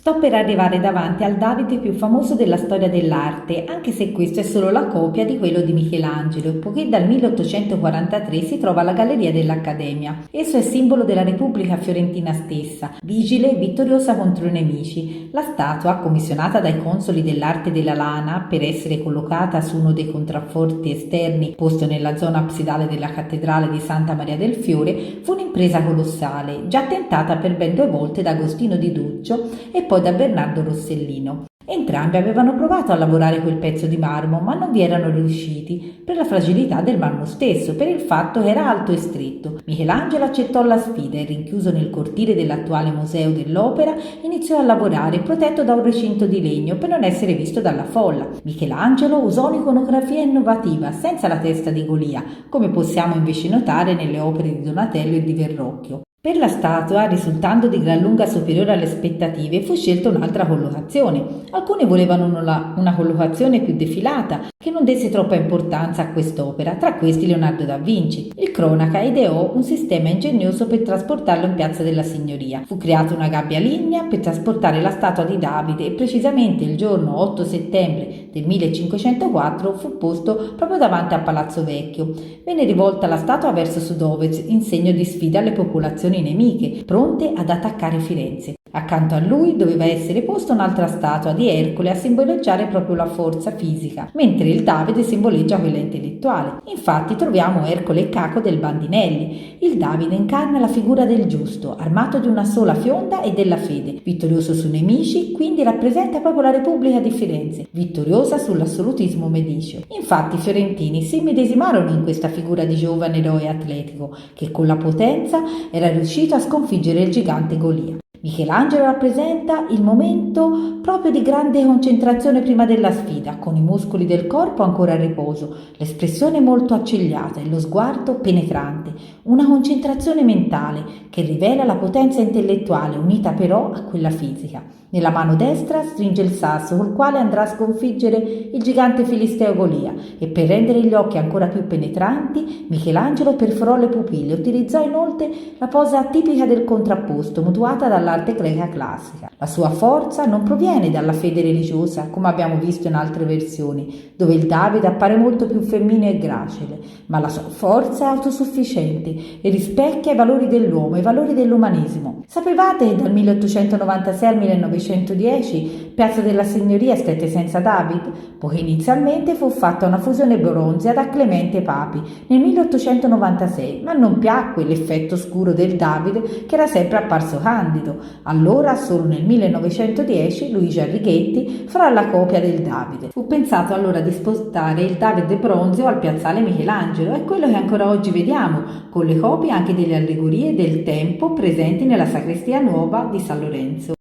Sto per arrivare davanti al Davide più famoso della storia dell'arte, anche se questo è solo la copia di quello di Michelangelo, poiché dal 1843 si trova alla Galleria dell'Accademia. Esso è simbolo della Repubblica Fiorentina stessa, vigile e vittoriosa contro i nemici. La statua, commissionata dai consoli dell'arte della lana per essere collocata su uno dei contrafforti esterni posto nella zona absidale della cattedrale di Santa Maria del Fiore, fu un'impresa colossale, già tentata per ben 2 volte da Agostino di Duccio e poi da Bernardo Rossellino. Entrambi avevano provato a lavorare quel pezzo di marmo, ma non vi erano riusciti per la fragilità del marmo stesso, per il fatto che era alto e stretto. Michelangelo accettò la sfida e, rinchiuso nel cortile dell'attuale Museo dell'Opera, iniziò a lavorare protetto da un recinto di legno per non essere visto dalla folla. Michelangelo usò un'iconografia innovativa, senza la testa di Golia, come possiamo invece notare nelle opere di Donatello e di Verrocchio. Per la statua, risultando di gran lunga superiore alle aspettative, fu scelta un'altra collocazione. Alcuni volevano una collocazione più defilata, che non desse troppa importanza a quest'opera, tra questi Leonardo da Vinci. Il cronaca ideò un sistema ingegnoso per trasportarlo in Piazza della Signoria. Fu creata una gabbia lignea per trasportare la statua di Davide e precisamente il giorno 8 settembre del 1504 fu posto proprio davanti a Palazzo Vecchio. Venne rivolta la statua verso sud-ovest in segno di sfida alle popolazioni nemiche, pronte ad attaccare Firenze. Accanto a lui doveva essere posta un'altra statua di Ercole a simboleggiare proprio la forza fisica, mentre il Davide simboleggia quella intellettuale. Infatti troviamo Ercole e Caco del Bandinelli. Il Davide incarna la figura del giusto, armato di una sola fionda e della fede, vittorioso sui nemici, quindi rappresenta proprio la Repubblica di Firenze, vittoriosa sull'assolutismo mediceo. Infatti i fiorentini si immedesimarono in questa figura di giovane eroe atletico, che con la potenza era riuscito a sconfiggere il gigante Golia. Michelangelo rappresenta il momento proprio di grande concentrazione prima della sfida, con i muscoli del corpo ancora a riposo, l'espressione molto accigliata e lo sguardo penetrante, una concentrazione mentale che rivela la potenza intellettuale unita però a quella fisica. Nella mano destra stringe il sasso col quale andrà a sconfiggere il gigante filisteo Golia e per rendere gli occhi ancora più penetranti Michelangelo perforò le pupille e utilizzò inoltre la posa tipica del contrapposto mutuata dall'arte greca classica. La sua forza non proviene dalla fede religiosa come abbiamo visto in altre versioni dove il Davide appare molto più femminile e gracile, ma la sua forza è autosufficiente e rispecchia i valori dell'uomo, i valori dell'umanesimo. Sapevate che dal 1896 al 1910 Piazza della Signoria stette senza David? Poiché inizialmente fu fatta una fusione bronzea da Clemente Papi nel 1896, ma non piacque l'effetto scuro del Davide che era sempre apparso candido. Allora, solo nel 1910, Luigi Arrighetti farà la copia del Davide. Fu pensato allora di spostare il Davide bronzeo al piazzale Michelangelo, è quello che ancora oggi vediamo, con le copie anche delle allegorie del tempo presenti nella sacrestia nuova di San Lorenzo.